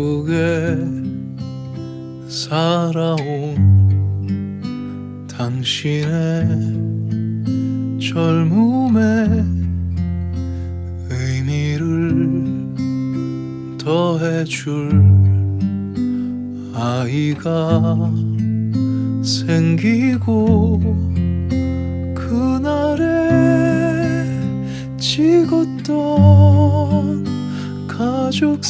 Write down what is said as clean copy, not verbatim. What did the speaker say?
바쁘게 살아온 당신의 젊음에 의미를 더해줄 아이가 생기고 그날에 찍었던 가족